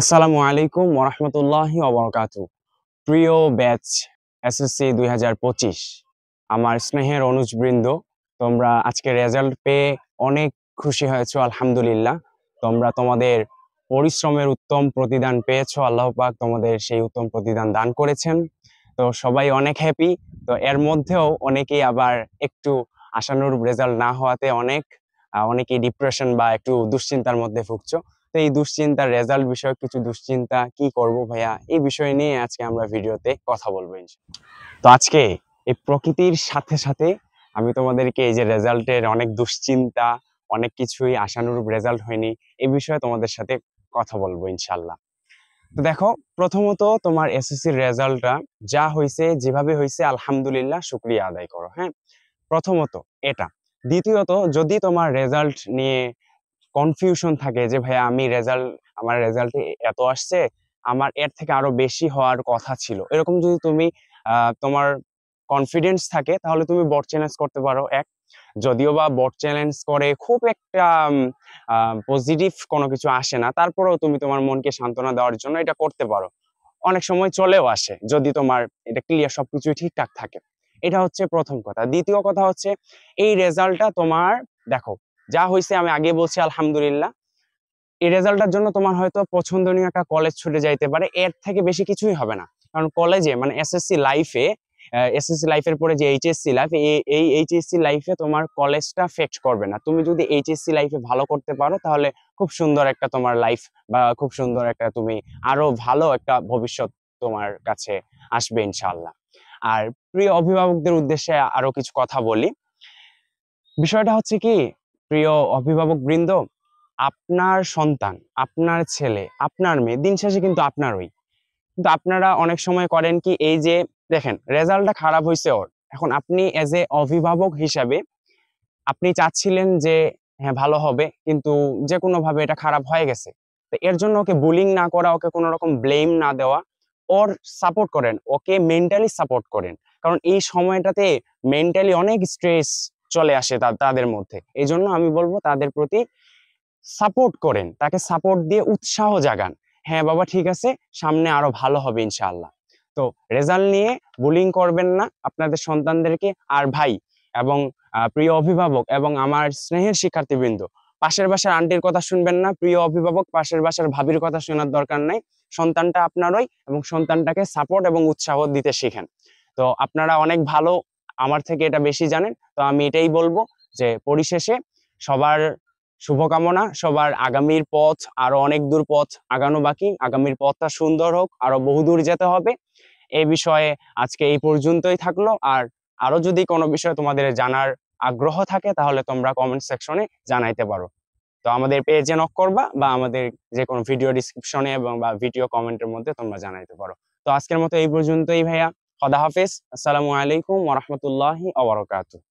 আসসালামু আলাইকুম ওরহমতুল্লাহি ওবরাকাতু। প্রিয় ব্যাচ এসএসসি 2025, আমার স্নেহের অনুজবৃন্দ, তোমরা আজকে রেজাল্ট পেয়ে অনেক খুশি হয়েছো, আলহামদুলিল্লাহ। তোমরা তোমাদের পরিশ্রমের উত্তম প্রতিদান পেয়েছো, আল্লাহ পাক তোমাদের সেই উত্তম প্রতিদান দান করেছেন। তো সবাই অনেক হ্যাপি। তো এর মধ্যেও অনেকেই আবার একটু আশানুরূপ রেজাল্ট না হওয়াতে অনেকেই ডিপ্রেশন বা একটু দুশ্চিন্তার মধ্যে ভুগছো। তো এই দুশ্চিন্তার রেজাল্ট বিষয়ক কিছু দুশ্চিন্তা, কি করব ভাইয়া, এই বিষয় নিয়ে আজকে আমরা ভিডিওতে কথা বলবো ইনশাআল্লাহ। তো আজকে এই প্রকৃতির সাথে সাথে আমি তোমাদেরকে এই যে রেজাল্টের অনেক দুশ্চিন্তা, অনেক কিছুই আশানুরূপ রেজাল্ট হয়নি, এই বিষয়ে তোমাদের সাথে কথা বলবো ইনশাআল্লাহ। তো দেখো, প্রথমত তোমার এসএসসির রেজাল্টটা যা হয়েছে, যেভাবে হয়েছে, আলহামদুলিল্লাহ, শুকরিয়া আদায় করো। হ্যাঁ, প্রথমত এটা। দ্বিতীয়ত, যদি তোমার রেজাল্ট নিয়ে কনফিউশন থাকে যে ভাইয়া আমার রেজাল্টে এত আসছে, আমার এর থেকে আরো বেশি হওয়ার কথা ছিল, এরকম যদি তুমি তোমার কনফিডেন্স থাকে, তাহলে তুমি বোর্ড চ্যালেঞ্জ করতে পারো। যদিও বা বোর্ড চ্যালেঞ্জ করে খুব একটা পজিটিভ কোনো কিছু আসে না, তারপরেও তুমি তোমার মনকে সান্ত্বনা দেওয়ার জন্য এটা করতে পারো। অনেক সময় চলেও আসে যদি তোমার এটা ক্লিয়ার, সবকিছু ঠিকঠাক থাকে। এটা হচ্ছে প্রথম কথা। দ্বিতীয় কথা হচ্ছে, এই রেজাল্টটা তোমার, দেখো, যা হয়েছে আমি আগে বলছি আলহামদুলিল্লাহ, এই রেজাল্টটার জন্য তোমার হয়তো পছন্দনীয় একটা কলেজ ছুটে যাইতে পারে, এর থেকে বেশি কিছুই হবে না। কারণ কলেজে মানে এসএসসি লাইফের পরে যে এইচএসসি লাইফ, এই এইচএসসি লাইফে তোমার কলেজটা ফেক্ট করবে না। তুমি যদি এইচএসসি লাইফে ভালো করতে পারো, তাহলে খুব সুন্দর একটা তোমার লাইফ, বা খুব সুন্দর একটা তুমি আরো ভালো একটা ভবিষ্যৎ তোমার কাছে আসবে ইনশাআল্লাহ। আর প্রিয় অভিভাবকদের উদ্দেশ্যে আরো কিছু কথা বলি। বিষয়টা হচ্ছে কি, প্রিয় অভিভাবক বৃন্দ, আপনার সন্তান, আপনার ছেলে, আপনার মেয়ে, দিন শেষে কিন্তু আপনারই। কিন্তু আপনারা অনেক সময় করেন কি, এই যে দেখেন রেজাল্টটা খারাপ হয়েছে ওর, এখন আপনি এজ এ অভিভাবক হিসাবে আপনি চাচ্ছিলেন যে হ্যাঁ ভালো হবে, কিন্তু যে কোনো ভাবে এটা খারাপ হয়ে গেছে। তো এর জন্য ওকে বুলিং না করা, ওকে কোনো রকম ব্লেম না দেওয়া, ওর সাপোর্ট করেন, ওকে মেন্টালি সাপোর্ট করেন। কারণ এই সময়টাতে মেন্টালি অনেক স্ট্রেস চলে আসে তাদের মধ্যে। এই জন্য আমি বলবো তাদের প্রতি সাপোর্ট করেন, তাকে সাপোর্ট দিয়ে উৎসাহ জাগান। হ্যাঁ বাবা, ঠিক আছে, সামনে আরো ভালো হবে ইনশাআল্লাহ। তো রেজাল্ট নিয়ে বুলিং করবেন না আপনাদের সন্তানদেরকে। আর ভাই এবং প্রিয় অভিভাবক এবং আমার স্নেহের শিক্ষার্থীবৃন্দ, পাশের বাসার আন্টির কথা শুনবেন না। প্রিয় অভিভাবক, পাশের বাসার ভাবির কথা শোনার দরকার নাই। সন্তানটা আপনারই, এবং সন্তানটাকে সাপোর্ট এবং উৎসাহ দিতে শিখেন। তো আপনারা অনেক ভালো, আমার থেকে এটা বেশি জানেন। তো আমি এটাই বলবো যে পরিশেষে সবার শুভকামনা, সবার আগামীর পথ, আরো অনেক দূর পথ আগানো বাকি, আগামীর পথটা সুন্দর হোক, আরো বহুদূর যেতে হবে। এই বিষয়ে আজকে এই পর্যন্তই থাকলো। আর আরো যদি কোনো বিষয় তোমাদের জানার আগ্রহ থাকে, তাহলে তোমরা কমেন্ট সেকশনে জানাইতে পারো। তো আমাদের পেজে নক করবা, বা আমাদের যে কোনো ভিডিও ডিসক্রিপশনে এবং বা ভিডিও কমেন্টের মধ্যে তোমরা জানাইতে পারো। তো আজকের মতো এই পর্যন্তই ভাইয়া। খোদা হাফেজ। আসসালামু আলাইকুম ওয়া রাহমাতুল্লাহি ওয়া বারাকাতুহু।